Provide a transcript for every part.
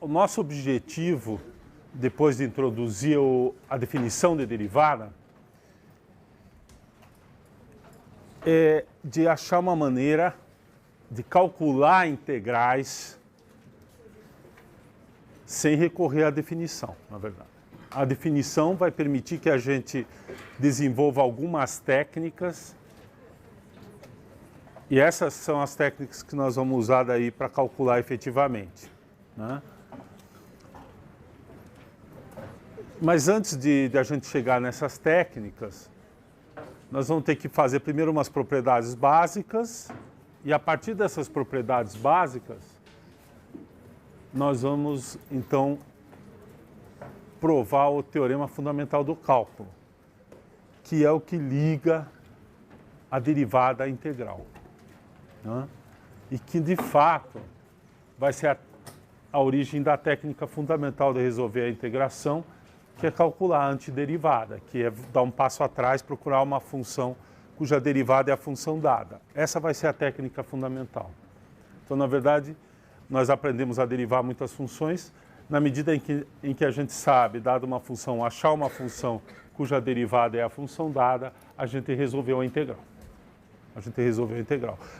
o nosso objetivo, depois de introduzir a definição de derivada, é de achar uma maneira de calcular integrais sem recorrer à definição, na verdade. A definição vai permitir que a gente desenvolva algumas técnicas, e essas são as técnicas que nós vamos usar daí para calcular efetivamente, né? Mas antes de a gente chegar nessas técnicas, nós vamos ter que fazer primeiro umas propriedades básicas, e a partir dessas propriedades básicas, nós vamos, então, provar o teorema fundamental do cálculo, que é o que liga a derivada à integral, né? E que, de fato, vai ser a origem da técnica fundamental de resolver a integração, que é calcular a antiderivada, que é dar um passo atrás, procurar uma função cuja derivada é a função dada. Essa vai ser a técnica fundamental. Então, na verdade, nós aprendemos a derivar muitas funções, na medida em que a gente sabe, dada uma função, achar uma função cuja derivada é a função dada, a gente resolveu a integral.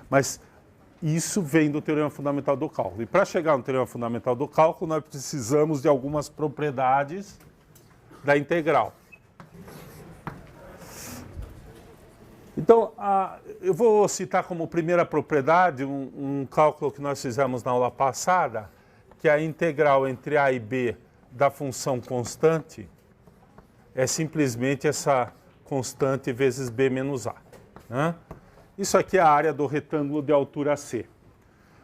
Mas isso vem do teorema fundamental do cálculo. E para chegar no teorema fundamental do cálculo, nós precisamos de algumas propriedades da integral. Então, eu vou citar como primeira propriedade um cálculo que nós fizemos na aula passada, que é a integral entre a e b da função constante é simplesmente essa constante vezes b menos a, né? Isso aqui é a área do retângulo de altura c.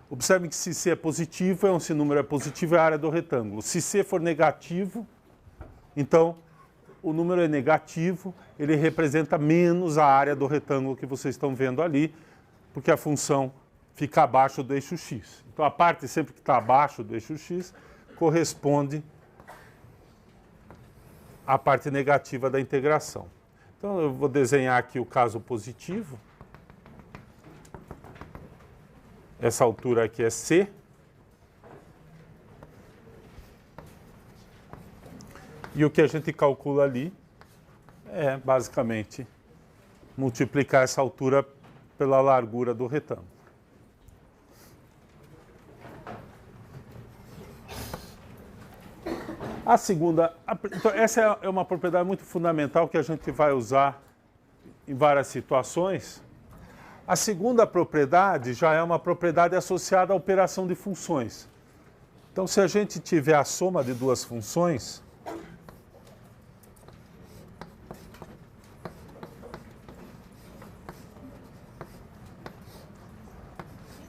Observe que se c é positivo, se o número é positivo, é a área do retângulo. Se c for negativo, então o número é negativo, ele representa menos a área do retângulo que vocês estão vendo ali, porque a função fica abaixo do eixo x. Então, a parte sempre que está abaixo do eixo x corresponde à parte negativa da integração. Então, eu vou desenhar aqui o caso positivo. Essa altura aqui é c. E o que a gente calcula ali é, basicamente, multiplicar essa altura pela largura do retângulo. A segunda, então essa é uma propriedade muito fundamental que a gente vai usar em várias situações. A segunda propriedade já é uma propriedade associada à operação de funções. Então, se a gente tiver a soma de duas funções,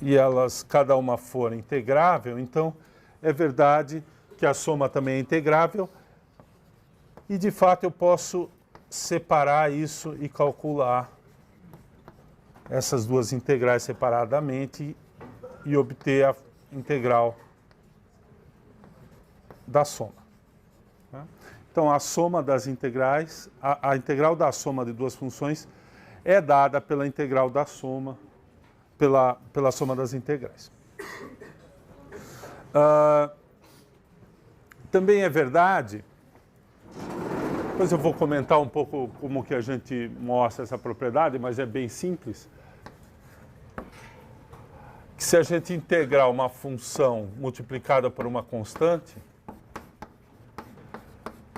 e elas, cada uma for integrável, então é verdade que a soma também é integrável, e de fato eu posso separar isso e calcular essas duas integrais separadamente e obter a integral da soma. Então a soma das integrais, a integral da soma de duas funções é dada pela integral da soma, pela soma das integrais. Também é verdade, depois eu vou comentar um pouco como que a gente mostra essa propriedade, mas é bem simples, que se a gente integrar uma função multiplicada por uma constante,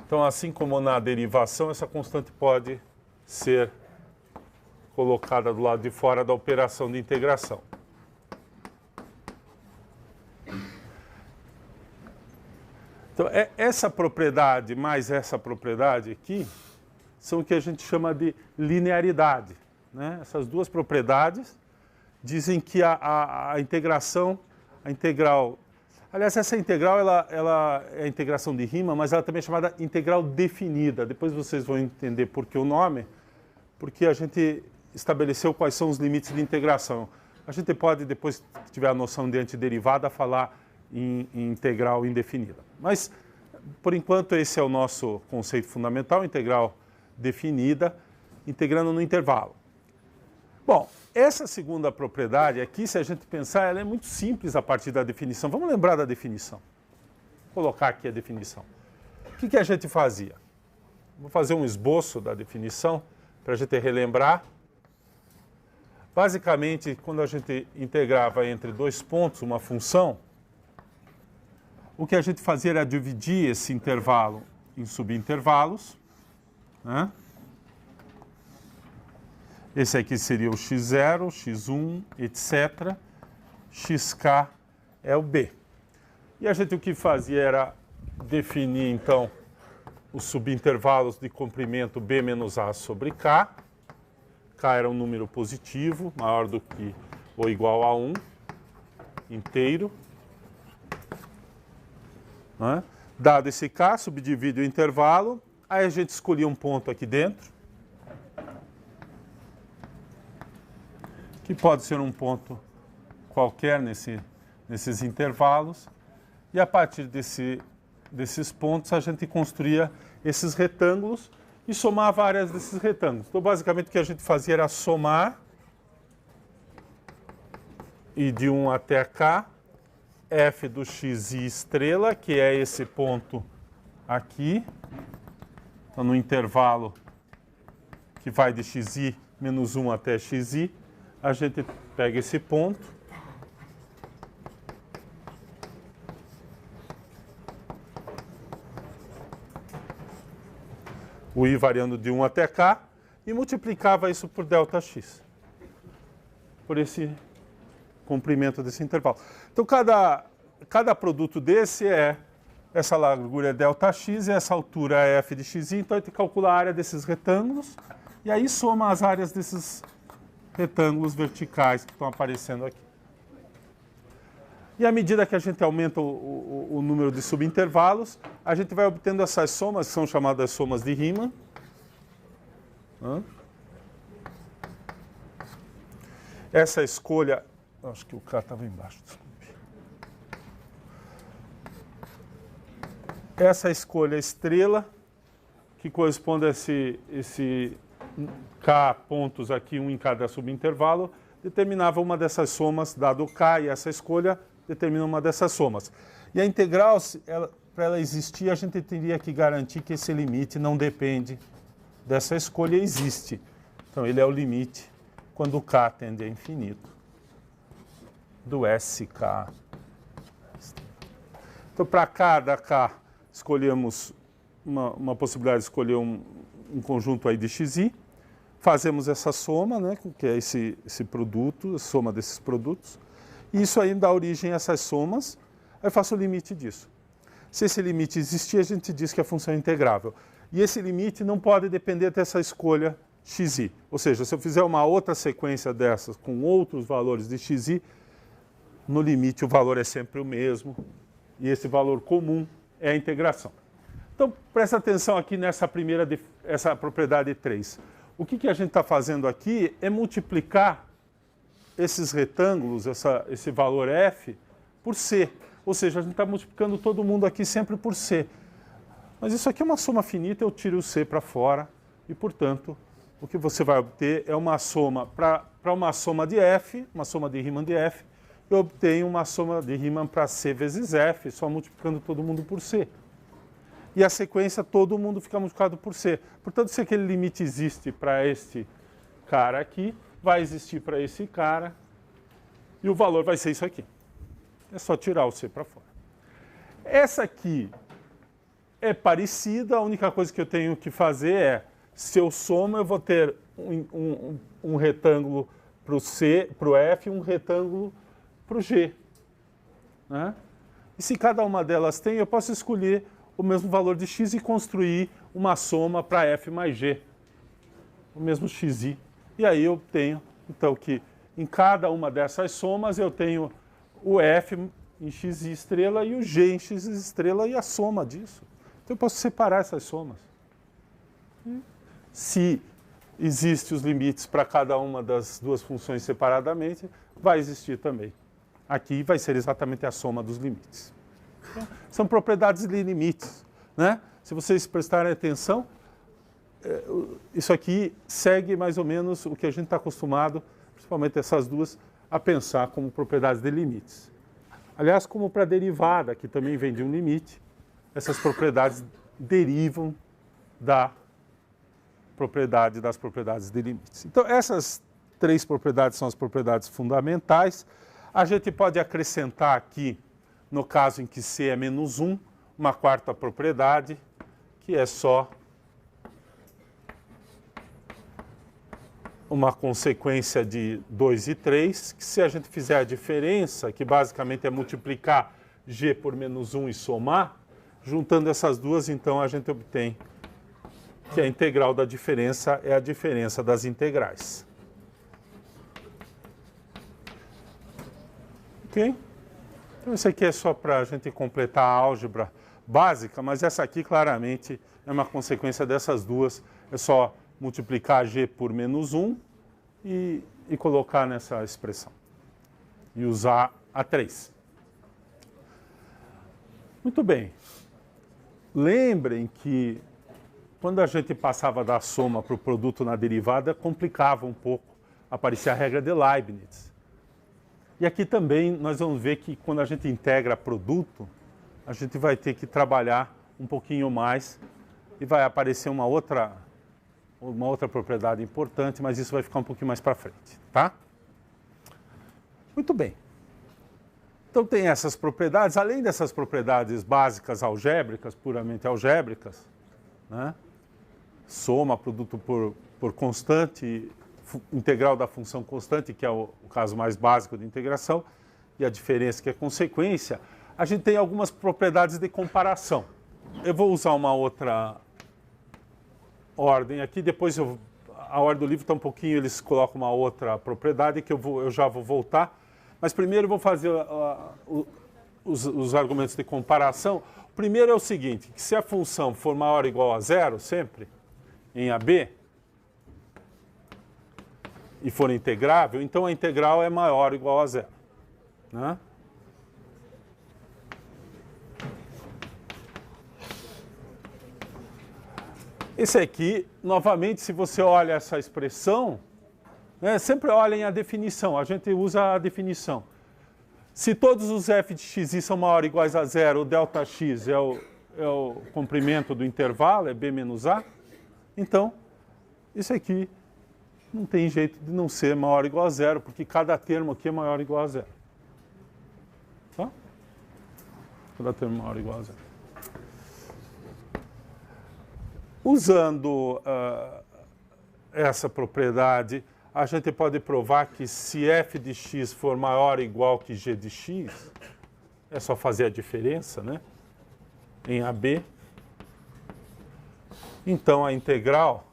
então assim como na derivação, essa constante pode ser colocada do lado de fora da operação de integração. Então, essa propriedade mais essa propriedade aqui são o que a gente chama de linearidade, né? Essas duas propriedades dizem que a integração, a integral... Aliás, essa integral ela é a integração de Riemann, mas ela também é chamada integral definida. Depois vocês vão entender por que o nome, porque a gente estabeleceu quais são os limites de integração. A gente pode, depois que tiver a noção de antiderivada, falar em integral indefinida. Mas, por enquanto, esse é o nosso conceito fundamental, integral definida, integrando no intervalo. Bom, essa segunda propriedade aqui, se a gente pensar, ela é muito simples a partir da definição. Vamos lembrar da definição. colocar aqui a definição. O que a gente fazia? Vou fazer um esboço da definição para a gente relembrar. Basicamente, quando a gente integrava entre dois pontos uma função, o que a gente fazia era dividir esse intervalo em subintervalos, né? Esse aqui seria o x0, x1, etc. xk é o b. E a gente o que fazia era definir, então, os subintervalos de comprimento b menos a sobre k. K era um número positivo, maior do que ou igual a 1, inteiro. Né? Dado esse K, subdivide o intervalo, aí a gente escolhia um ponto aqui dentro, que pode ser um ponto qualquer nesses intervalos, e a partir desses pontos a gente construía esses retângulos e somava áreas desses retângulos. Então, basicamente, o que a gente fazia era somar, e de 1 até k, f do xi estrela, que é esse ponto aqui, então, no intervalo que vai de xi menos 1 até xi, a gente pega esse ponto, o i variando de 1 até k, e multiplicava isso por ΔX, por esse comprimento desse intervalo. Então, cada produto desse essa largura é ΔX e essa altura é f de xi, então a gente calcula a área desses retângulos, e aí soma as áreas desses retângulos verticais que estão aparecendo aqui. E à medida que a gente aumenta o número de subintervalos, a gente vai obtendo essas somas, que são chamadas somas de Riemann. Essa escolha... Acho que o K estava embaixo, desculpe. Essa escolha estrela, que corresponde a esse K pontos aqui, um em cada subintervalo, determinava uma dessas somas, dado o K e essa escolha, determina uma dessas somas. E a integral, para ela existir, a gente teria que garantir que esse limite não depende dessa escolha, existe. Então, ele é o limite quando o K tende a infinito do SK. Então, para cada K, escolhemos uma possibilidade de escolher um conjunto aí de xi, fazemos essa soma, né, que é esse produto, a soma desses produtos, e isso aí dá origem a essas somas, aí eu faço o limite disso. Se esse limite existir, a gente diz que a função é integrável. E esse limite não pode depender dessa escolha xi. Ou seja, se eu fizer uma outra sequência dessas com outros valores de xi, no limite o valor é sempre o mesmo, e esse valor comum é a integração. Então, presta atenção aqui nessa essa propriedade 3. O que a gente está fazendo aqui é multiplicar esses retângulos, esse valor f, por c. Ou seja, a gente está multiplicando todo mundo aqui sempre por c. Mas isso aqui é uma soma finita, eu tiro o c para fora, e, portanto, o que você vai obter é uma soma, para uma soma de f, uma soma de Riemann de f, eu obtenho uma soma de Riemann para c vezes f, só multiplicando todo mundo por c. E a sequência, todo mundo fica multiplicado por c. Portanto, se aquele limite existe para este cara aqui, vai existir para esse cara, e o valor vai ser isso aqui. É só tirar o c para fora. Essa aqui é parecida, a única coisa que eu tenho que fazer é, se eu somo, eu vou ter um retângulo para o c, para o f, e um retângulo para o g. Né? E se cada uma delas tem, eu posso escolher o mesmo valor de x e construir uma soma para f mais g. O mesmo xi. E aí eu tenho, então, que em cada uma dessas somas eu tenho o f em x estrela e o g em x estrela e a soma disso. Então eu posso separar essas somas. Se existem os limites para cada uma das duas funções separadamente, vai existir também. Aqui vai ser exatamente a soma dos limites. Então, são propriedades de limites. Né? Se vocês prestarem atenção, isso aqui segue mais ou menos o que a gente está acostumado, principalmente essas duas, a pensar como propriedades de limites. Aliás, como para a derivada, que também vem de um limite, essas propriedades derivam da propriedade das propriedades de limites. Então, essas três propriedades são as propriedades fundamentais. A gente pode acrescentar aqui, no caso em que C é menos 1, uma quarta propriedade, que é só uma consequência de 2 e 3, que se a gente fizer a diferença, que basicamente é multiplicar G por menos 1 e somar, juntando essas duas, então a gente obtém que a integral da diferença é a diferença das integrais. Ok? Então isso aqui é só para a gente completar a álgebra básica, mas essa aqui claramente é uma consequência dessas duas. É só multiplicar G por menos 1 e colocar nessa expressão. E usar a 3. Muito bem. Lembrem que quando a gente passava da soma para o produto na derivada, complicava um pouco, aparecia a regra de Leibniz. E aqui também nós vamos ver que quando a gente integra produto, a gente vai ter que trabalhar um pouquinho mais e vai aparecer uma outra propriedade importante, mas isso vai ficar um pouquinho mais para frente, tá? Muito bem. Então tem essas propriedades, além dessas propriedades básicas algébricas, puramente algébricas, né? Soma, produto por constante, integral da função constante, que é o caso mais básico de integração, e a diferença que é consequência, a gente tem algumas propriedades de comparação. Eu vou usar uma outra ordem aqui, depois a ordem do livro está um pouquinho, eles colocam uma outra propriedade que eu já vou voltar, mas primeiro eu vou fazer os argumentos de comparação. O primeiro é o seguinte, que se a função for maior ou igual a zero, sempre, em AB, e for integrável, então a integral é maior ou igual a zero, né? Esse aqui, novamente, se você olha essa expressão, né, sempre olhem a definição, a gente usa a definição. Se todos os f de xi são maior ou iguais a zero, o ΔX é o comprimento do intervalo, é B menos A, então, isso aqui não tem jeito de não ser maior ou igual a zero, porque cada termo aqui é maior ou igual a zero. Tá? Cada termo é maior ou igual a zero. Usando essa propriedade, a gente pode provar que se f de x for maior ou igual que g de x, é só fazer a diferença, né? Em AB. Então, a integral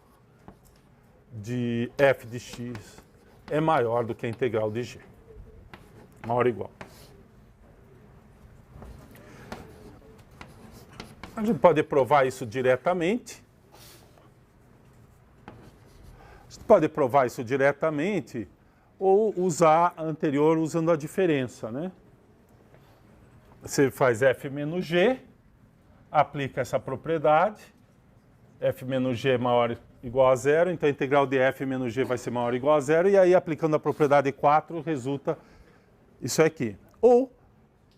de f de x é maior do que a integral de g. Maior ou igual. A gente pode provar isso diretamente. Pode provar isso diretamente ou usar a anterior usando a diferença, né? Você faz f menos g, aplica essa propriedade, f menos g é maior ou igual a zero, então a integral de f menos g vai ser maior ou igual a zero, e aí aplicando a propriedade 4 resulta isso aqui. Ou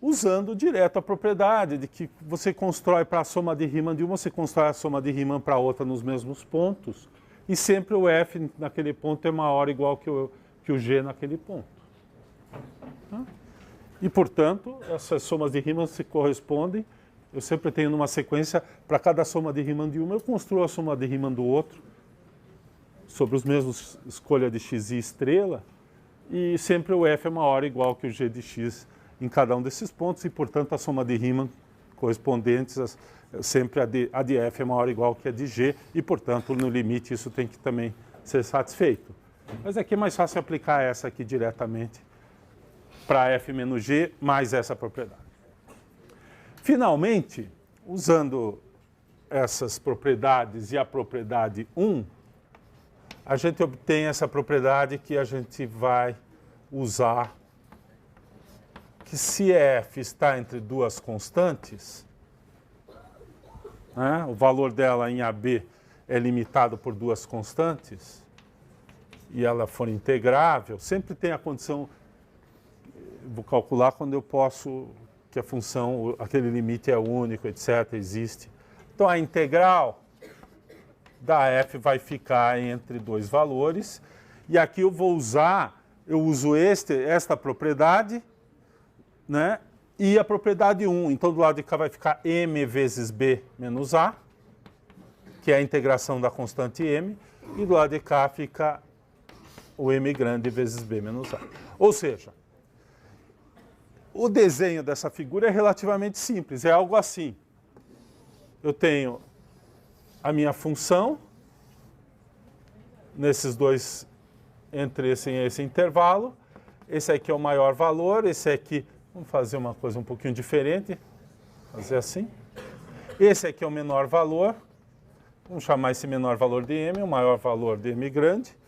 usando direto a propriedade de que você constrói para a soma de Riemann de uma, você constrói a soma de Riemann para outra nos mesmos pontos, e sempre o f naquele ponto é maior ou igual que o g naquele ponto. E, portanto, essas somas de Riemann se correspondem. Eu sempre tenho numa sequência, para cada soma de Riemann de uma, eu construo a soma de Riemann do outro, sobre os mesmos escolha de x e estrela, e sempre o f é maior ou igual que o g de x em cada um desses pontos, e, portanto, a soma de Riemann correspondentes sempre a de f é maior ou igual que a de g, e, portanto, no limite isso tem que também ser satisfeito. Mas aqui é mais fácil aplicar essa aqui diretamente para f menos g mais essa propriedade. Finalmente, usando essas propriedades e a propriedade 1, a gente obtém essa propriedade que a gente vai usar, que se f está entre duas constantes, né, o valor dela em AB é limitado por duas constantes, e ela for integrável, sempre tem a condição, vou calcular quando eu posso, porque a função, aquele limite é único, etc., existe. Então a integral da f vai ficar entre dois valores, e aqui eu uso esta propriedade, né? E a propriedade 1. Então do lado de cá vai ficar m vezes b menos a, que é a integração da constante m, e do lado de cá fica o m grande vezes b menos a. Ou seja, o desenho dessa figura é relativamente simples, é algo assim. Eu tenho a minha função nesses dois, entre esse intervalo. Esse aqui é o maior valor, esse aqui, vamos fazer uma coisa um pouquinho diferente, fazer assim. Esse aqui é o menor valor, vamos chamar esse menor valor de m, o maior valor de m grande.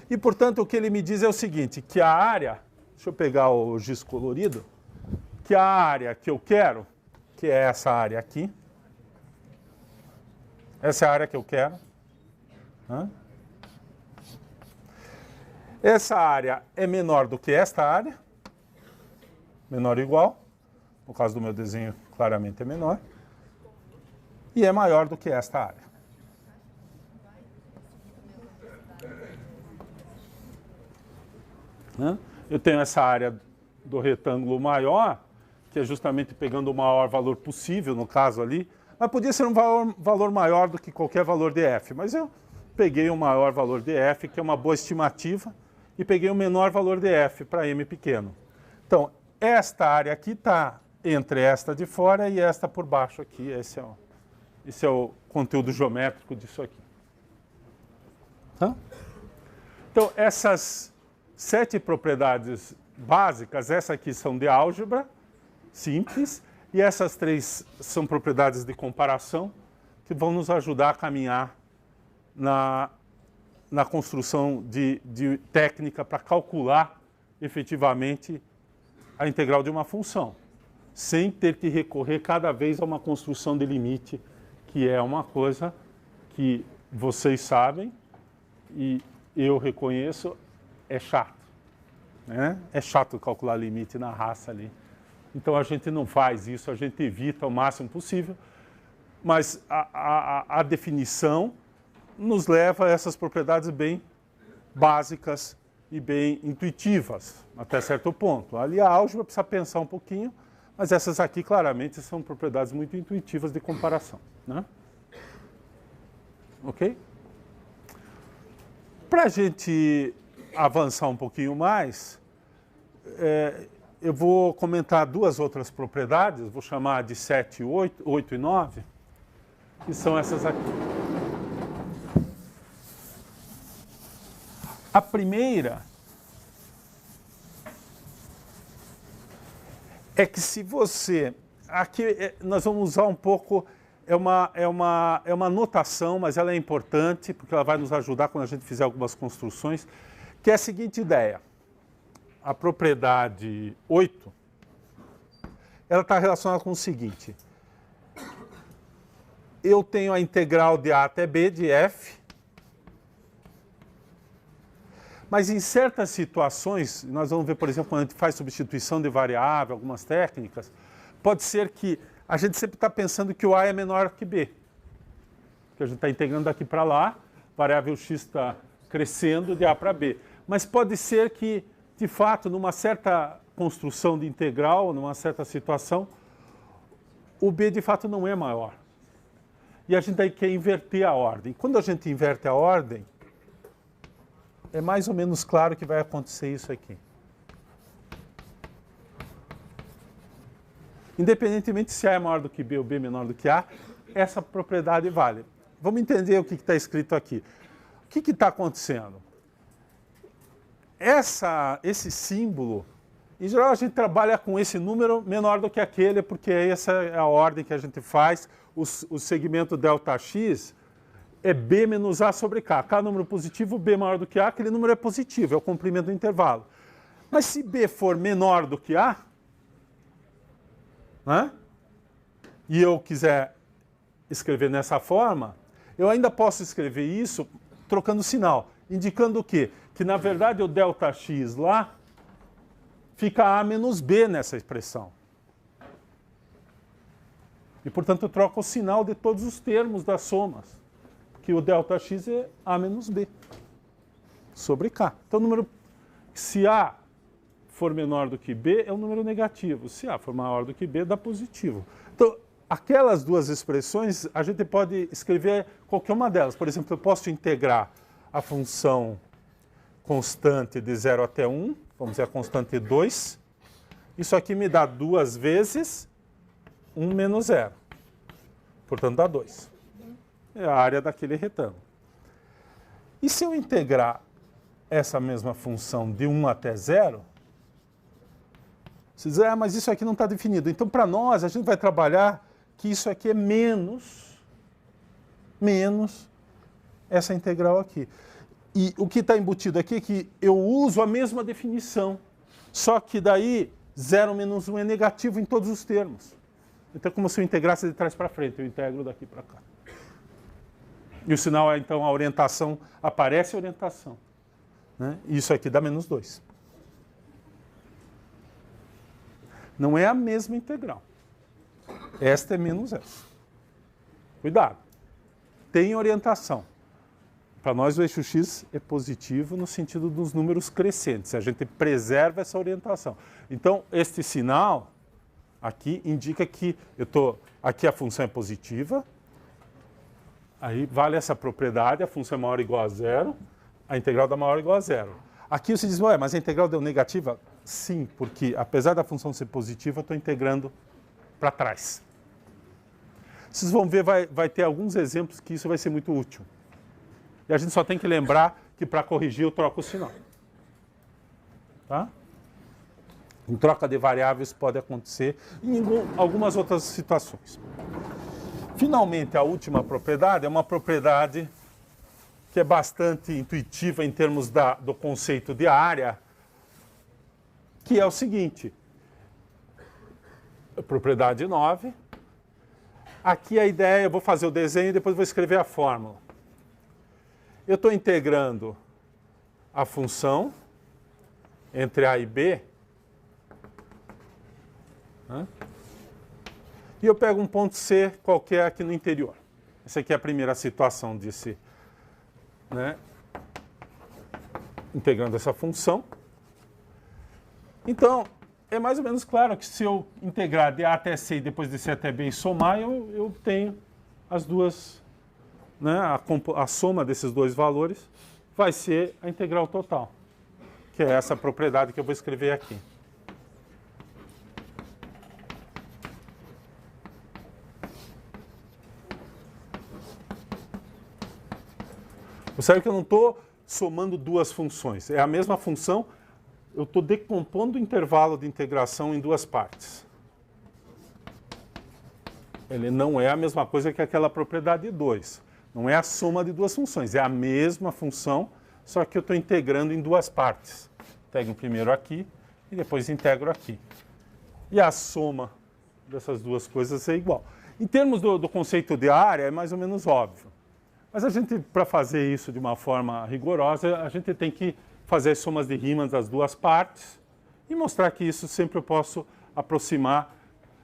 E, portanto, o que ele me diz é o seguinte, que a área, deixa eu pegar o giz colorido, que a área que eu quero, que é essa área aqui, essa é a área que eu quero. Essa área é menor do que esta área, menor ou igual, no caso do meu desenho claramente é menor, e é maior do que esta área. Eu tenho essa área do retângulo maior, que é justamente pegando o maior valor possível, no caso ali, mas podia ser um valor maior do que qualquer valor de f, mas eu peguei o maior valor de f, que é uma boa estimativa, e peguei o menor valor de f para m pequeno. Então, esta área aqui está entre esta de fora e esta por baixo aqui. Esse é o conteúdo geométrico disso aqui. Então, essas 7 propriedades básicas, essa aqui são de álgebra simples, e essas 3 são propriedades de comparação que vão nos ajudar a caminhar na construção de técnica para calcular efetivamente a integral de uma função, sem ter que recorrer cada vez a uma construção de limite, que é uma coisa que vocês sabem e eu reconheço, é chato. Né? É chato calcular limite na raça ali. Então a gente não faz isso, a gente evita o máximo possível, mas a definição nos leva a essas propriedades bem básicas e bem intuitivas, até certo ponto. Ali a álgebra precisa pensar um pouquinho, mas essas aqui claramente são propriedades muito intuitivas de comparação. Né? Ok? Para a gente avançar um pouquinho mais, eu vou comentar 2 outras propriedades, vou chamar de 7 e 8 e 9, que são essas aqui. A primeira é que se você... Aqui nós vamos usar um pouco... É uma notação, mas ela é importante, porque ela vai nos ajudar quando a gente fizer algumas construções, que é a seguinte ideia. A propriedade 8, ela está relacionada com o seguinte. Eu tenho a integral de a até b de f, mas em certas situações, nós vamos ver, por exemplo, quando a gente faz substituição de variável, algumas técnicas, pode ser que a gente sempre está pensando que o a é menor que b. Que a gente está integrando daqui para lá, variável x está crescendo de a para b. Mas pode ser que, de fato, numa certa construção de integral, numa certa situação, o b de fato não é maior. E a gente aí quer inverter a ordem. Quando a gente inverte a ordem, é mais ou menos claro que vai acontecer isso aqui. Independentemente se A é maior do que B ou B menor do que A, essa propriedade vale. Vamos entender o que está escrito aqui. O que está acontecendo? Esse símbolo, em geral a gente trabalha com esse número menor do que aquele, porque essa é a ordem que a gente faz. O segmento ΔX é B menos A sobre K. K é número positivo, B maior do que A, aquele número é positivo, é o comprimento do intervalo. Mas se B for menor do que A, né? E eu quiser escrever nessa forma, eu ainda posso escrever isso trocando sinal, indicando o quê? Que na verdade o ΔX lá fica A menos B nessa expressão. E, portanto, eu troco o sinal de todos os termos das somas, que o ΔX é A menos B sobre K. Então, o número, se A for menor do que B, é um número negativo. Se A for maior do que B, dá positivo. Então, aquelas duas expressões, a gente pode escrever qualquer uma delas. Por exemplo, eu posso integrar a função constante de 0 até 1, vamos dizer a constante 2. Isso aqui me dá 2 vezes 1 menos 0. Portanto, dá 2. É a área daquele retângulo. E se eu integrar essa mesma função de 1 até 0, você diz, mas isso aqui não está definido. Então, para nós, a gente vai trabalhar que isso aqui é menos essa integral aqui. E o que está embutido aqui é que eu uso a mesma definição, só que daí 0 menos 1 é negativo em todos os termos. Então, como se eu integrasse de trás para frente, eu integro daqui para cá. E o sinal é, então, a orientação, aparece a orientação. Né? E isso aqui dá menos 2. Não é a mesma integral. Esta é menos essa. Cuidado. Tem orientação. Para nós, o eixo x é positivo no sentido dos números crescentes. A gente preserva essa orientação. Então, este sinal aqui indica que aqui a função é positiva. Aí vale essa propriedade, a função é maior ou igual a 0, a integral dá maior ou igual a 0. Aqui você diz, mas a integral deu negativa? Sim, porque apesar da função ser positiva, eu estou integrando para trás. Vocês vão ver, vai ter alguns exemplos que isso vai ser muito útil. E a gente só tem que lembrar que para corrigir eu troco o sinal. Tá? Em troca de variáveis pode acontecer em algumas outras situações. Finalmente, a última propriedade é uma propriedade que é bastante intuitiva em termos do conceito de área, que é o seguinte. Propriedade 9. Aqui a ideia, eu vou fazer o desenho e depois vou escrever a fórmula. Eu estou integrando a função entre A e B. E eu pego um ponto C qualquer aqui no interior. Essa aqui é a primeira situação desse, né? Integrando essa função. Então, é mais ou menos claro que se eu integrar de A até C e depois de C até B e somar, eu tenho as duas, né? A soma desses dois valores vai ser a integral total, que é essa propriedade que eu vou escrever aqui. Observe que eu não estou somando duas funções. É a mesma função, eu estou decompondo o intervalo de integração em duas partes. Ele não é a mesma coisa que aquela propriedade 2. Não é a soma de duas funções. É a mesma função, só que eu estou integrando em duas partes. Integro primeiro aqui e depois integro aqui. E a soma dessas duas coisas é igual. Em termos do conceito de área, é mais ou menos óbvio. Mas a gente, para fazer isso de uma forma rigorosa, a gente tem que fazer as somas de Riemann das duas partes e mostrar que isso sempre eu posso aproximar.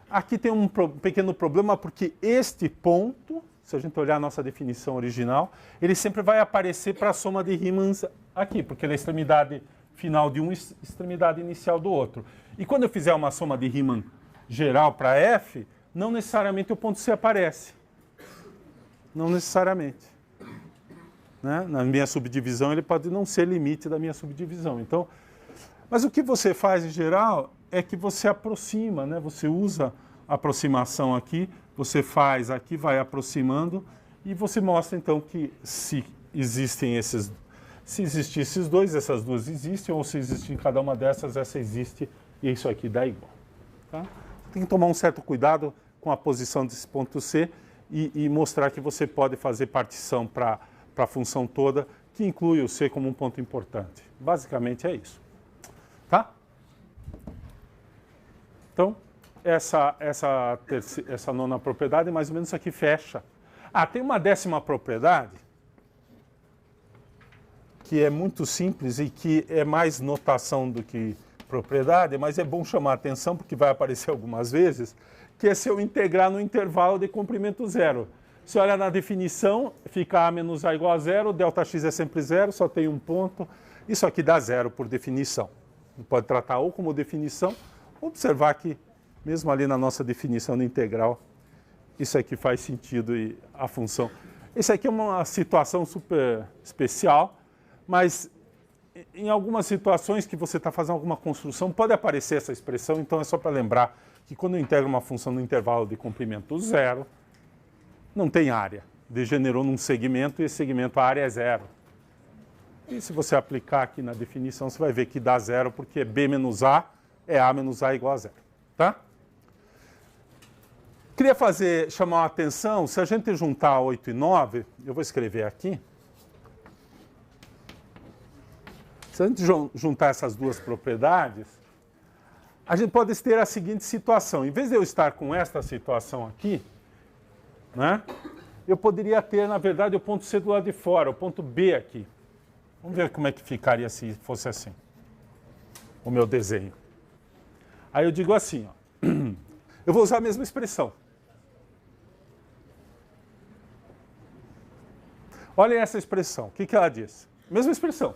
Aqui tem um pequeno problema, porque este ponto, se a gente olhar a nossa definição original, ele sempre vai aparecer para a soma de Riemann aqui, porque ele é a extremidade final de um e extremidade inicial do outro. E quando eu fizer uma soma de Riemann geral para F, não necessariamente o ponto C aparece. Não necessariamente. Né? Na minha subdivisão, ele pode não ser limite da minha subdivisão. Então, mas o que você faz em geral é que você aproxima, né? Você usa a aproximação aqui, você faz aqui, vai aproximando e você mostra então que se existem se existem esses dois, essas duas existem, ou se existe em cada uma dessas, essa existe e isso aqui dá igual. Tá? Tem que tomar um certo cuidado com a posição desse ponto C e mostrar que você pode fazer partição para a função toda, que inclui o C como um ponto importante. Basicamente é isso. Tá? Então, essa nona propriedade, mais ou menos aqui fecha. Tem uma décima propriedade, que é muito simples e que é mais notação do que propriedade, mas é bom chamar a atenção porque vai aparecer algumas vezes, que é se eu integrar no intervalo de comprimento zero. Se olha na definição, fica A menos A igual a zero, ΔX é sempre zero, só tem um ponto. Isso aqui dá zero por definição. Pode tratar ou como definição, observar que, mesmo ali na nossa definição de integral, isso aqui faz sentido e a função. Isso aqui é uma situação super especial, mas em algumas situações que você está fazendo alguma construção, pode aparecer essa expressão, então é só para lembrar que quando eu integro uma função no intervalo de comprimento zero, não tem área. Degenerou num segmento e esse segmento, a área é zero. E se você aplicar aqui na definição, você vai ver que dá zero, porque B menos A é A menos A igual a zero. Tá? Queria chamar a atenção, se a gente juntar 8 e 9, eu vou escrever aqui. Se a gente juntar essas duas propriedades, a gente pode ter a seguinte situação. Em vez de eu estar com esta situação aqui, né, eu poderia ter, na verdade, o ponto C do lado de fora, o ponto B aqui. Vamos ver como é que ficaria se fosse assim, o meu desenho. Aí eu digo assim, ó, eu vou usar a mesma expressão. Olhem essa expressão, o que ela diz? Mesma expressão,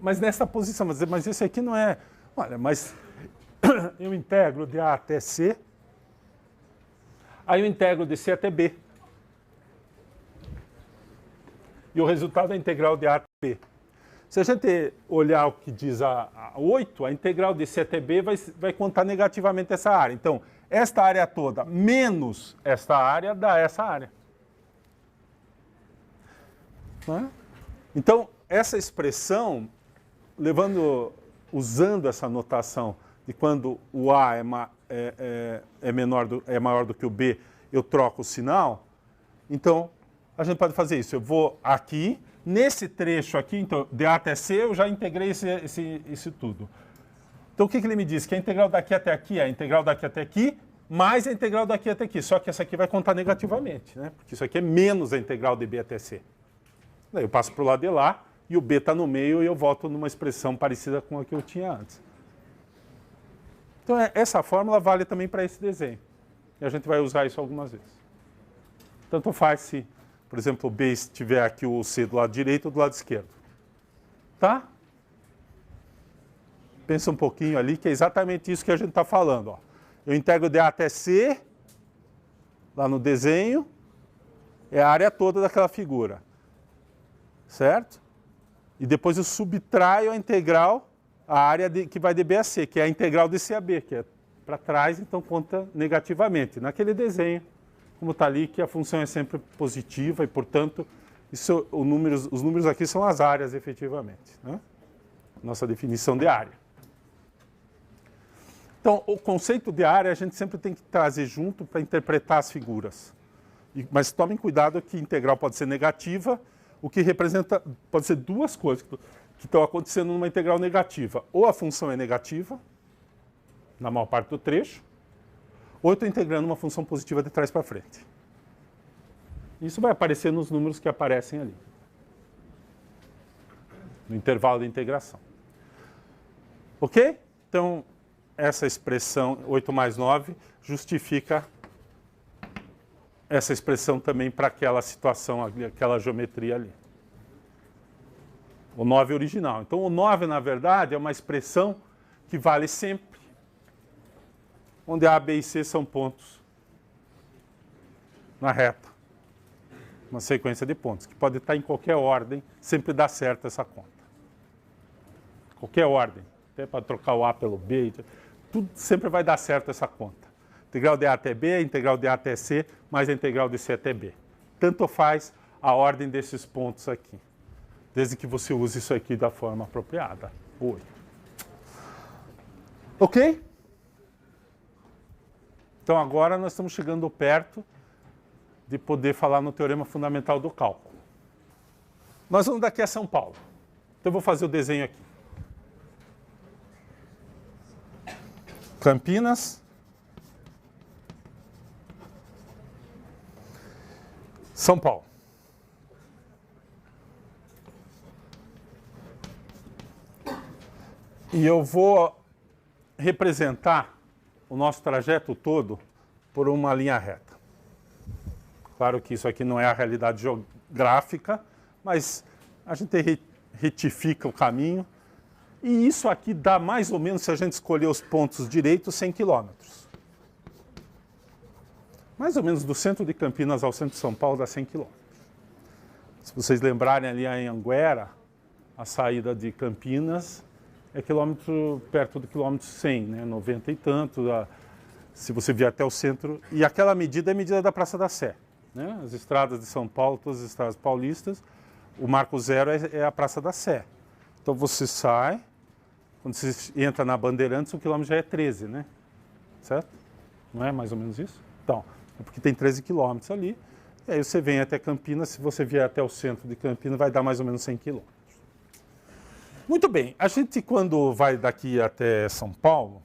mas nessa posição, mas esse aqui não é... Olha, mas eu integro de A até C, aí eu integro de C até B. E o resultado é a integral de A até B. Se a gente olhar o que diz a 8, a integral de C até B vai contar negativamente essa área. Então, esta área toda menos esta área dá essa área. Então, essa expressão, usando essa notação de quando o A é maior do que o B, eu troco o sinal, então a gente pode fazer isso. Eu vou aqui, nesse trecho aqui, então, de A até C, eu já integrei esse tudo. Então, o que ele me diz? Que a integral daqui até aqui é a integral daqui até aqui, mais a integral daqui até aqui. Só que essa aqui vai contar negativamente, né? Porque isso aqui é menos a integral de B até C. Daí eu passo para o lado de lá, e o B está no meio, e eu volto numa expressão parecida com a que eu tinha antes. Então, essa fórmula vale também para esse desenho. E a gente vai usar isso algumas vezes. Tanto faz se, por exemplo, o B estiver aqui o C do lado direito ou do lado esquerdo. Tá? Pensa um pouquinho ali, que é exatamente isso que a gente está falando. Ó. Eu integro de A até C, lá no desenho, é a área toda daquela figura. Certo? E depois eu subtraio a integral, a área que vai de B a C, que é a integral de C a B, que é para trás, então conta negativamente. Naquele desenho, como está ali, que a função é sempre positiva e, portanto, os números aqui são as áreas, efetivamente. Né? Nossa definição de área. Então, o conceito de área a gente sempre tem que trazer junto para interpretar as figuras. Mas tomem cuidado que integral pode ser negativa, o que representa, pode ser duas coisas que estão acontecendo numa integral negativa. Ou a função é negativa, na maior parte do trecho, ou eu estou integrando uma função positiva de trás para frente. Isso vai aparecer nos números que aparecem ali, no intervalo de integração. Ok? Então, essa expressão 8 mais 9 justifica essa expressão também para aquela situação, aquela geometria ali. O 9 original. Então, o 9, na verdade, é uma expressão que vale sempre, onde A, B e C são pontos na reta. Uma sequência de pontos, que pode estar em qualquer ordem, sempre dá certo essa conta. Qualquer ordem. Até para trocar o A pelo B, tudo sempre vai dar certo essa conta. Integral de A até B, integral de A até C, mais a integral de C até B. Tanto faz a ordem desses pontos aqui, desde que você use isso aqui da forma apropriada. 8. Ok? Então agora nós estamos chegando perto de poder falar no teorema fundamental do cálculo. Nós vamos daqui a São Paulo. Então eu vou fazer o desenho aqui. Campinas. São Paulo. E eu vou representar o nosso trajeto todo por uma linha reta. Claro que isso aqui não é a realidade geográfica, mas a gente retifica o caminho. E isso aqui dá mais ou menos, se a gente escolher os pontos direitos, 100 quilômetros. Mais ou menos do centro de Campinas ao centro de São Paulo dá 100 quilômetros. Se vocês lembrarem ali em Anguera, a saída de Campinas é perto do quilômetro 100, né? 90 e tanto, se você vier até o centro. E aquela medida é a medida da Praça da Sé. Né? As estradas de São Paulo, todas as estradas paulistas, o marco zero é a Praça da Sé. Então você sai, quando você entra na Bandeirantes, o quilômetro já é 13, né? Certo? Não é mais ou menos isso? Então, é porque tem 13 quilômetros ali. E aí você vem até Campinas, se você vier até o centro de Campinas, vai dar mais ou menos 100 quilômetros. Muito bem, a gente quando vai daqui até São Paulo,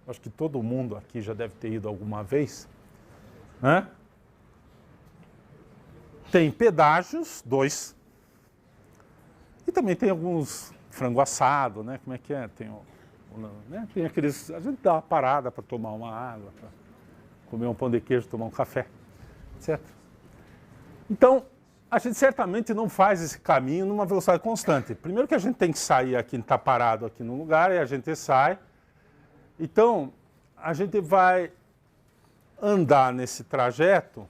acho que todo mundo aqui já deve ter ido alguma vez, né? Tem pedágios, 2, e também tem alguns frango assado, né? Como é que é? Né? Tem aqueles, a gente dá uma parada para tomar uma água, para comer um pão de queijo, tomar um café, certo? Então, a gente certamente não faz esse caminho numa velocidade constante. Primeiro que a gente tem que sair aqui, está parado aqui no lugar, e a gente sai. Então, a gente vai andar nesse trajeto,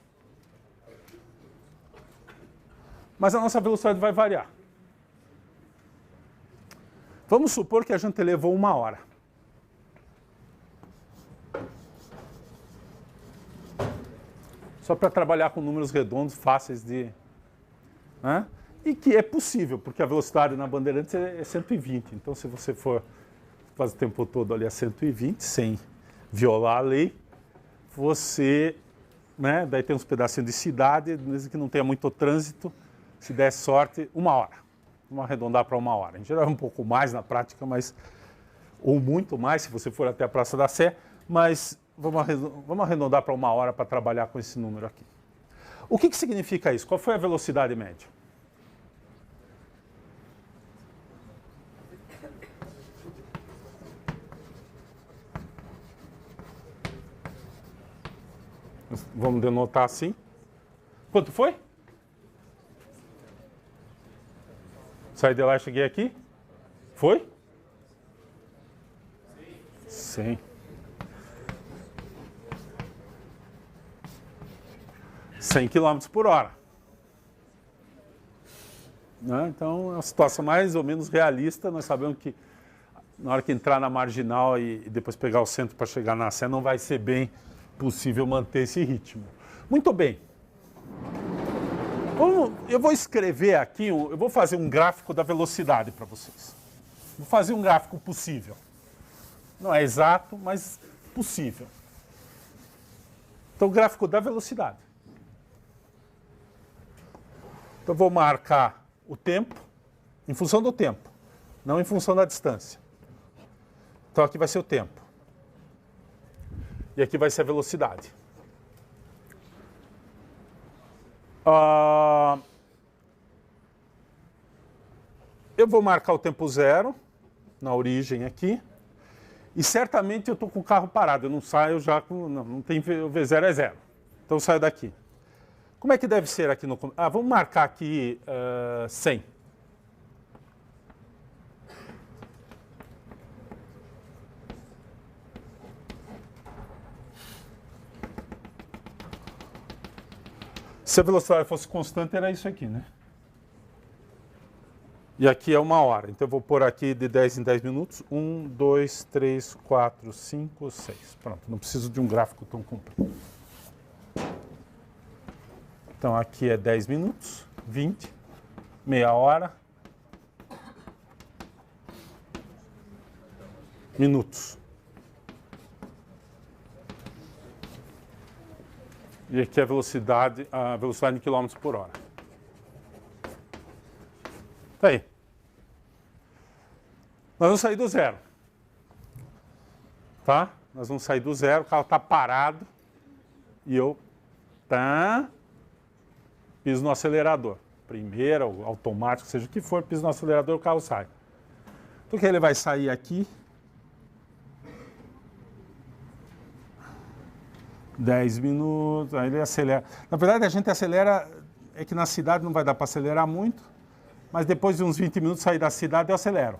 mas a nossa velocidade vai variar. Vamos supor que a gente levou 1 hora. Só para trabalhar com números redondos fáceis de... Né? E que é possível, porque a velocidade na Bandeirantes é 120. Então, se você for quase o tempo todo ali a 120, sem violar a lei, você... Né, daí tem uns pedacinhos de cidade, mesmo que não tenha muito trânsito, se der sorte, 1 hora. Vamos arredondar para 1 hora. Em geral é um pouco mais na prática, mas ou muito mais, se você for até a Praça da Sé, mas vamos arredondar para 1 hora para trabalhar com esse número aqui. O que significa isso? Qual foi a velocidade média? Vamos denotar assim. Quanto foi? Saí de lá e cheguei aqui? Foi? 100. 100 km por hora. Né? Então, é uma situação mais ou menos realista. Nós sabemos que na hora que entrar na marginal e depois pegar o centro para chegar na Sé, não vai ser bem possível manter esse ritmo. Muito bem. Eu vou escrever aqui, eu vou fazer um gráfico da velocidade para vocês. Vou fazer um gráfico possível. Não é exato, mas possível. Então, o gráfico da velocidade. Então, eu vou marcar o tempo em função do tempo, não em função da distância. Então, aqui vai ser o tempo. E aqui vai ser a velocidade. Eu vou marcar o tempo zero na origem aqui. E certamente eu estou com o carro parado. Eu não saio já com... Não tem V0 é zero. Então eu saio daqui. Como é que deve ser aqui no... vamos marcar aqui 100. Se a velocidade fosse constante, era isso aqui, né? E aqui é 1 hora. Então eu vou pôr aqui de 10 em 10 minutos. 1, 2, 3, 4, 5, 6. Pronto, não preciso de um gráfico tão comprido. Então aqui é 10 minutos, 20, meia hora, minutos. E aqui é a velocidade em quilômetros por hora. Tá aí. Nós vamos sair do zero. Tá? Nós vamos sair do zero, o carro está parado e eu piso no acelerador. Primeira, ou automático, seja o que for, piso no acelerador, o carro sai. Então que ele vai sair aqui 10 minutos, aí ele acelera. Na verdade, a gente acelera, é que na cidade não vai dar para acelerar muito, mas depois de uns 20 minutos sair da cidade eu acelero.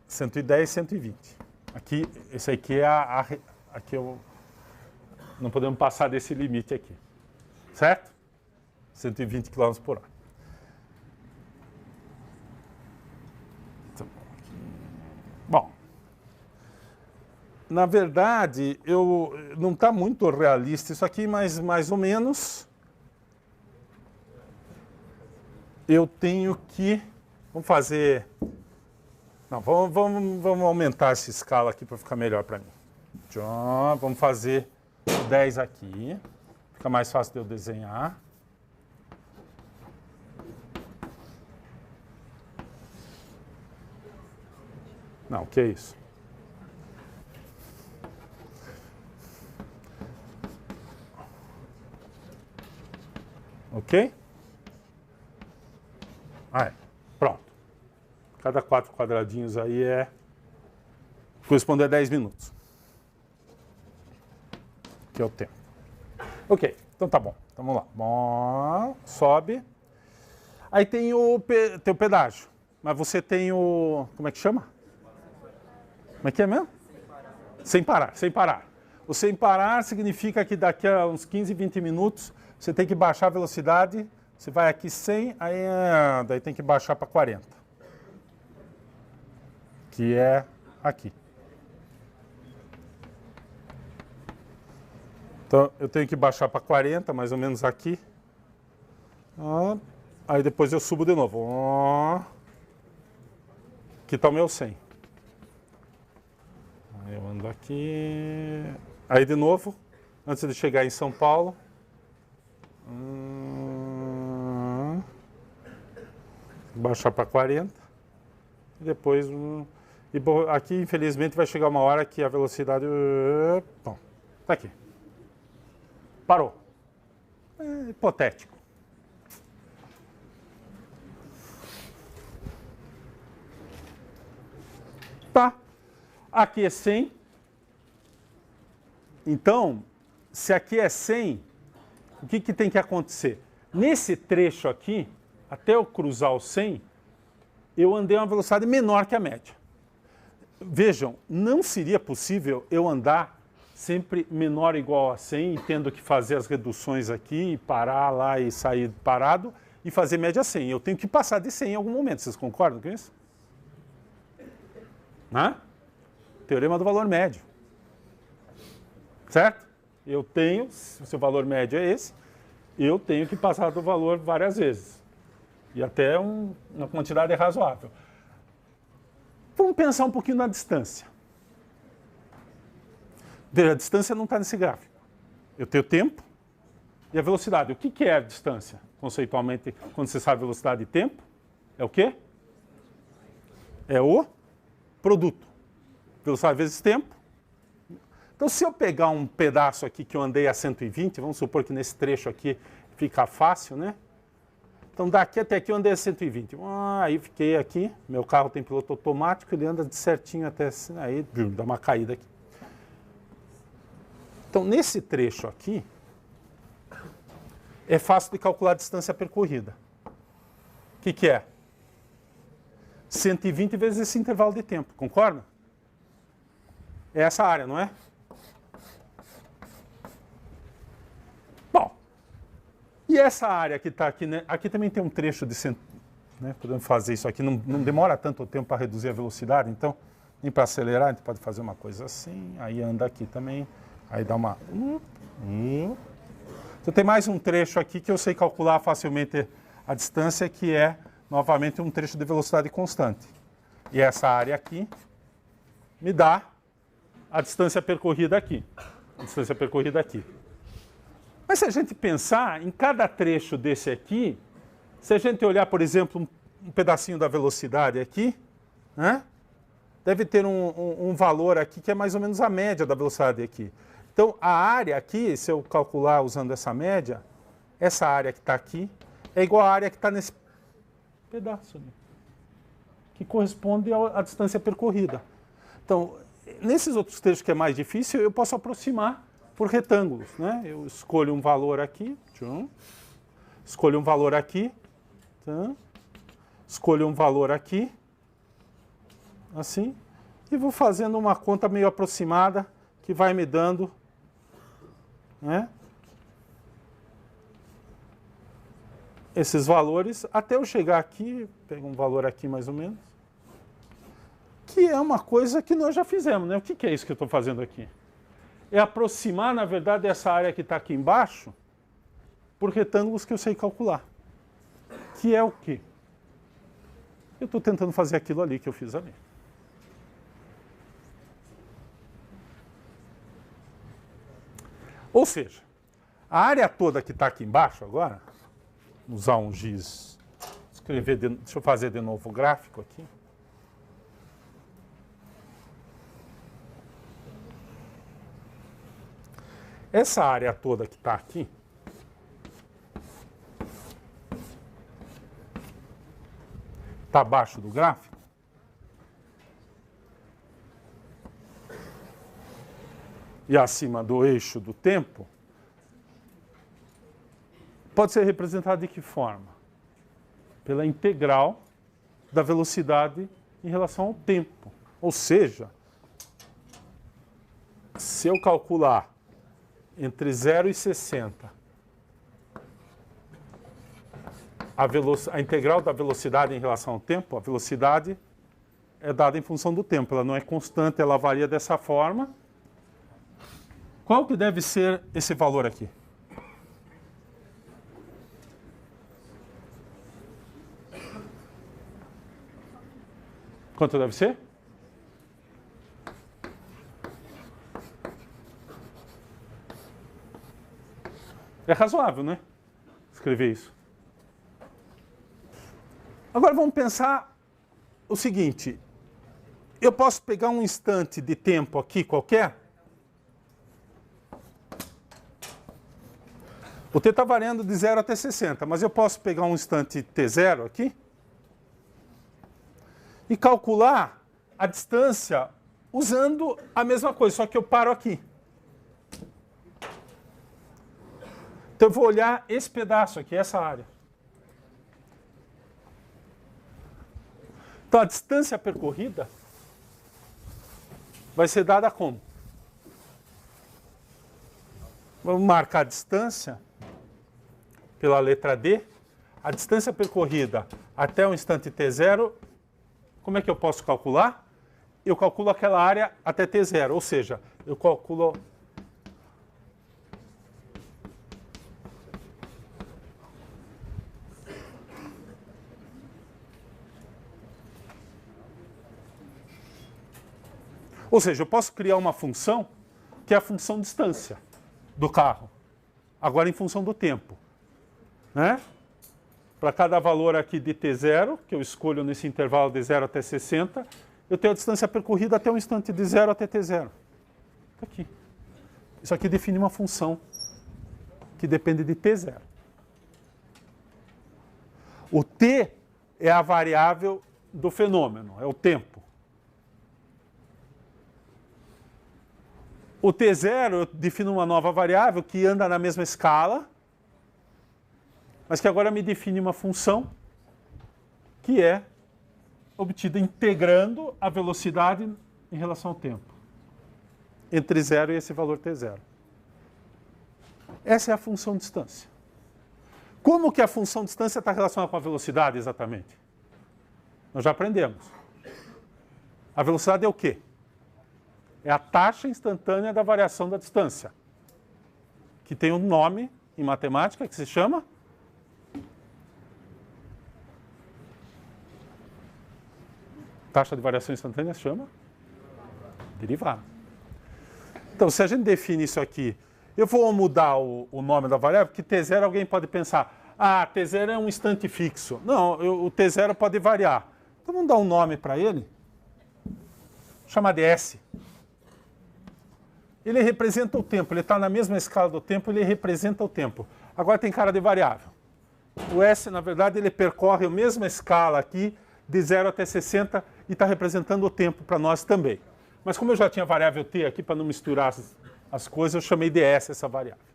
110, 120. Aqui, esse aqui é aqui eu não podemos passar desse limite aqui. Certo? 120 km por hora. Bom, na verdade, não está muito realista isso aqui, mas mais ou menos eu tenho que... Vamos fazer... Não, vamos aumentar essa escala aqui para ficar melhor para mim. Vamos fazer 10 aqui. Fica mais fácil de eu desenhar. Não, o que é isso? Ok? Pronto. Cada 4 quadradinhos aí corresponde a 10 minutos. Que é o tempo. Ok, então tá bom. Então vamos lá. Bom, sobe. Aí tem o pedágio. Mas você tem o... Como é que chama? Como é que é mesmo? Sem parar. Sem parar. O sem parar significa que daqui a uns 15, 20 minutos você tem que baixar a velocidade. Você vai aqui 100, aí daí tem que baixar para 40. Que é aqui. Então eu tenho que baixar para 40, mais ou menos aqui. Aí depois eu subo de novo. Aqui está o meu 100. Aí eu ando aqui. Aí de novo, antes de chegar em São Paulo. Baixar para 40. E depois... E aqui, infelizmente, vai chegar uma hora que a velocidade... Bom, tá aqui. Parou. É hipotético. Tá. Aqui é 100. Então, se aqui é 100, o que tem que acontecer? Nesse trecho aqui, até eu cruzar o 100, eu andei a uma velocidade menor que a média. Vejam, não seria possível eu andar sempre menor ou igual a 100 e tendo que fazer as reduções aqui e parar lá e sair parado e fazer média 100. Eu tenho que passar de 100 em algum momento. Vocês concordam com isso? Teorema do valor médio. Certo? Eu tenho, se o seu valor médio é esse, eu tenho que passar do valor várias vezes. E até uma quantidade razoável. Vamos pensar um pouquinho na distância. Veja, a distância não está nesse gráfico. Eu tenho o tempo e a velocidade. O que é a distância? Conceitualmente, quando você sabe velocidade e tempo, é o quê? É o produto. Velocidade vezes tempo. Então, se eu pegar um pedaço aqui que eu andei a 120, vamos supor que nesse trecho aqui fica fácil, né? Então, daqui até aqui eu andei a 120. Aí fiquei aqui, meu carro tem piloto automático, ele anda de certinho até... Aí dá uma caída aqui. Então, nesse trecho aqui, é fácil de calcular a distância percorrida. O que é? 120 vezes esse intervalo de tempo, concorda? É essa área, não é? Bom, e essa área que está aqui, né? Aqui também tem um trecho de... Né? Podemos fazer isso aqui, não demora tanto tempo para reduzir a velocidade, então, nem para acelerar, a gente pode fazer uma coisa assim, aí anda aqui também, aí dá uma... Então tem mais um trecho aqui que eu sei calcular facilmente a distância, que é, novamente, um trecho de velocidade constante. E essa área aqui me dá a distância percorrida aqui. A distância percorrida aqui. Mas se a gente pensar em cada trecho desse aqui, se a gente olhar, por exemplo, um pedacinho da velocidade aqui, né, deve ter um valor aqui que é mais ou menos a média da velocidade aqui. Então, a área aqui, se eu calcular usando essa média, essa área que está aqui é igual à área que está nesse pedaço ali, que corresponde à distância percorrida. Então, Nesses outros textos que é mais difícil, eu posso aproximar por retângulos, né? Eu escolho um valor aqui, escolho um valor aqui, escolho um valor aqui, assim, e vou fazendo uma conta meio aproximada que vai me dando, né, esses valores, até eu chegar aqui, pego um valor aqui mais ou menos, que é uma coisa que nós já fizemos, né? O que é isso que eu estou fazendo aqui? É aproximar, na verdade, essa área que está aqui embaixo por retângulos que eu sei calcular. Que é o quê? Eu estou tentando fazer aquilo ali que eu fiz ali. Ou seja, a área toda que está aqui embaixo agora, vou usar um giz, deixa eu fazer de novo o gráfico aqui. Essa área toda que está aqui, está abaixo do gráfico, e acima do eixo do tempo, pode ser representada de que forma? Pela integral da velocidade em relação ao tempo. Ou seja, se eu calcular entre 0 e 60 a integral da velocidade em relação ao tempo, a velocidade é dada em função do tempo, ela não é constante, ela varia dessa forma. Qual que deve ser esse valor aqui? Quanto deve ser? É razoável, né? Escrever isso. Agora vamos pensar o seguinte. Eu posso pegar um instante de tempo aqui qualquer. O t está variando de 0 até 60, mas eu posso pegar um instante t0 aqui e calcular a distância usando a mesma coisa, só que eu paro aqui. Então eu vou olhar esse pedaço aqui, essa área. Então a distância percorrida vai ser dada como? Vamos marcar a distância pela letra D. A distância percorrida até o instante t0, como é que eu posso calcular? Eu calculo aquela área até t0, ou seja, eu calculo eu posso criar uma função que é a função distância do carro, agora em função do tempo, né? Para cada valor aqui de t0, que eu escolho nesse intervalo de 0 até 60, eu tenho a distância percorrida até um instante de 0 até t0. Aqui. Isso aqui define uma função que depende de t0. O t é a variável do fenômeno, é o tempo. O t0 eu defino uma nova variável que anda na mesma escala, mas que agora me define uma função que é obtida integrando a velocidade em relação ao tempo, entre 0 e esse valor t0. Essa é a função distância. Como que a função distância está relacionada com a velocidade exatamente? Nós já aprendemos. A velocidade é o quê? É a taxa instantânea da variação da distância, que tem um nome em matemática que se chama taxa de variação instantânea se chama derivada. Então, se a gente define isso aqui, eu vou mudar o nome da variável, porque t0 alguém pode pensar, ah, t0 é um instante fixo. Não, o t0 pode variar. Então, vamos dar um nome para ele, chamar de S. Ele representa o tempo, ele está na mesma escala do tempo, ele representa o tempo. Agora tem cara de variável. O S, na verdade, ele percorre a mesma escala aqui, de 0 até 60, e está representando o tempo para nós também. Mas como eu já tinha variável t aqui, para não misturar as coisas, eu chamei ds essa variável.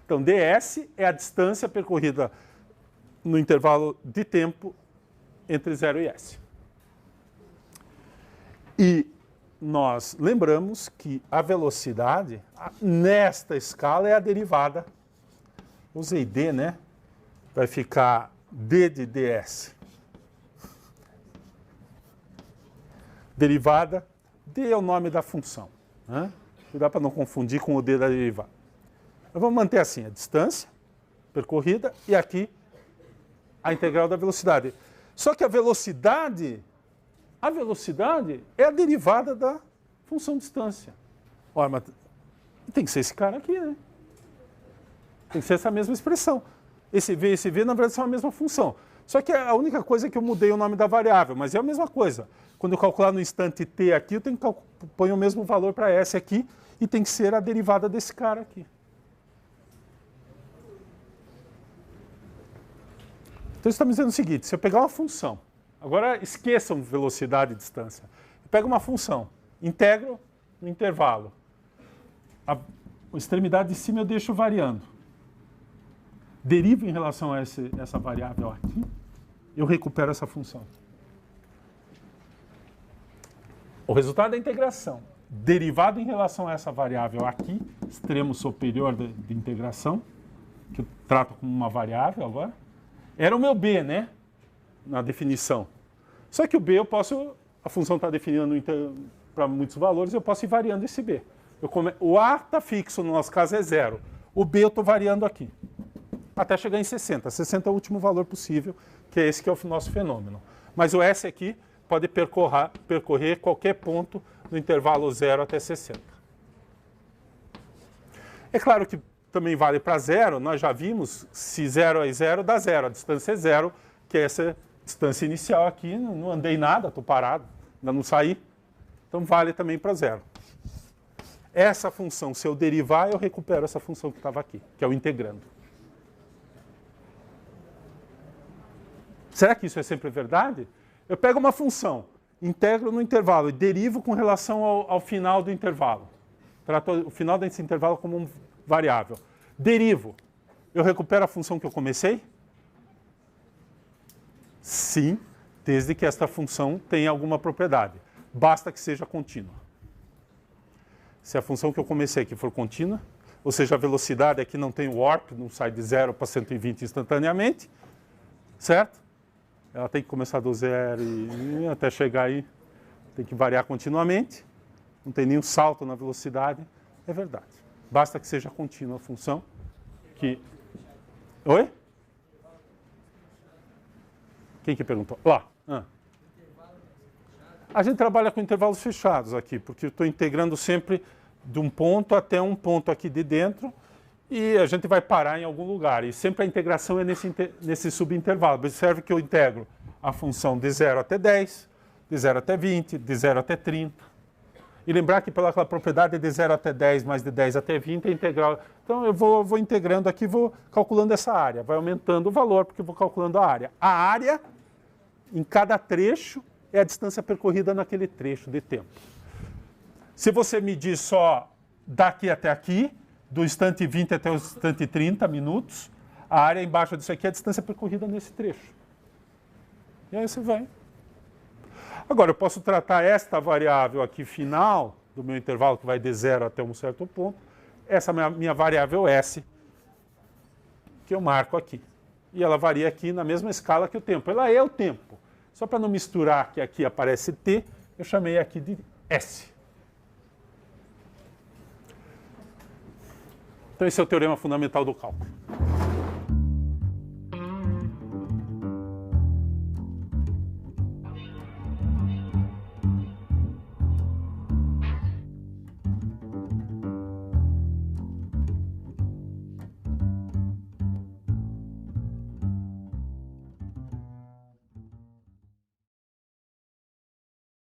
Então, ds é a distância percorrida no intervalo de tempo entre 0 e s. E nós lembramos que a velocidade, nesta escala, é a derivada. Usei d, né? Vai ficar d de ds. Derivada, d é o nome da função. Né? Dá para não confundir com o d da derivada. Então, vamos manter assim, a distância percorrida e aqui a integral da velocidade. Só que a velocidade é a derivada da função distância. Olha, mas tem que ser esse cara aqui, né? Tem que ser essa mesma expressão. Esse v, na verdade, são a mesma função. Só que a única coisa é que eu mudei o nome da variável, mas é a mesma coisa. Quando eu calcular no instante t aqui, eu tenho que pôr o mesmo valor para s aqui e tem que ser a derivada desse cara aqui. Então, isso está me dizendo o seguinte, se eu pegar uma função, agora esqueçam velocidade e distância. Eu pego uma função, integro no intervalo. A extremidade de cima eu deixo variando. Derivo em relação a essa variável aqui, eu recupero essa função. O resultado da integração, derivado em relação a essa variável aqui, extremo superior de integração, que eu trato como uma variável agora, era o meu b, né? Na definição. Só que o b a função está definindo para muitos valores, eu posso ir variando esse b. O a está fixo, no nosso caso é 0. O b eu estou variando aqui, até chegar em 60. 60 é o último valor possível, que é esse que é o nosso fenômeno. Mas o s aqui pode percorrer qualquer ponto no intervalo 0 até 60. É claro que também vale para 0, nós já vimos, se 0 é 0, dá 0. A distância é 0, que é essa distância inicial aqui, não andei nada, estou parado, ainda não saí. Então vale também para 0. Essa função, se eu derivar, eu recupero essa função que estava aqui, que é o integrando. Será que isso é sempre verdade? Eu pego uma função, integro no intervalo e derivo com relação ao final do intervalo. Trato o final desse intervalo como um variável. Derivo. Eu recupero a função que eu comecei? Sim, desde que esta função tenha alguma propriedade. Basta que seja contínua. Se a função que eu comecei aqui for contínua, ou seja, a velocidade aqui não tem warp, não sai de 0 para 120 instantaneamente, certo? Ela tem que começar do 0 e até chegar aí, tem que variar continuamente. Não tem nenhum salto na velocidade. É verdade. Basta que seja contínua a função. Oi? Quem que perguntou? Lá. A gente trabalha com intervalos fechados aqui, porque eu estou integrando sempre de um ponto até um ponto aqui de dentro e a gente vai parar em algum lugar. E sempre a integração é nesse subintervalo. Observe que eu integro a função de 0 até 10, de 0 até 20, de 0 até 30. E lembrar que pela propriedade de 0 até 10 mais de 10 até 20 é integral. Então eu vou integrando aqui, vou calculando essa área. Vai aumentando o valor, porque eu vou calculando a área. A área, em cada trecho, é a distância percorrida naquele trecho de tempo. Se você medir só daqui até aqui, do instante 20 até o instante 30 minutos, a área embaixo disso aqui é a distância percorrida nesse trecho. E aí você vai. Agora, eu posso tratar esta variável aqui final, do meu intervalo que vai de 0 até um certo ponto, essa minha variável S, que eu marco aqui. E ela varia aqui na mesma escala que o tempo. Ela é o tempo. Só para não misturar que aqui aparece T, eu chamei aqui de S. Então esse é o teorema fundamental do cálculo.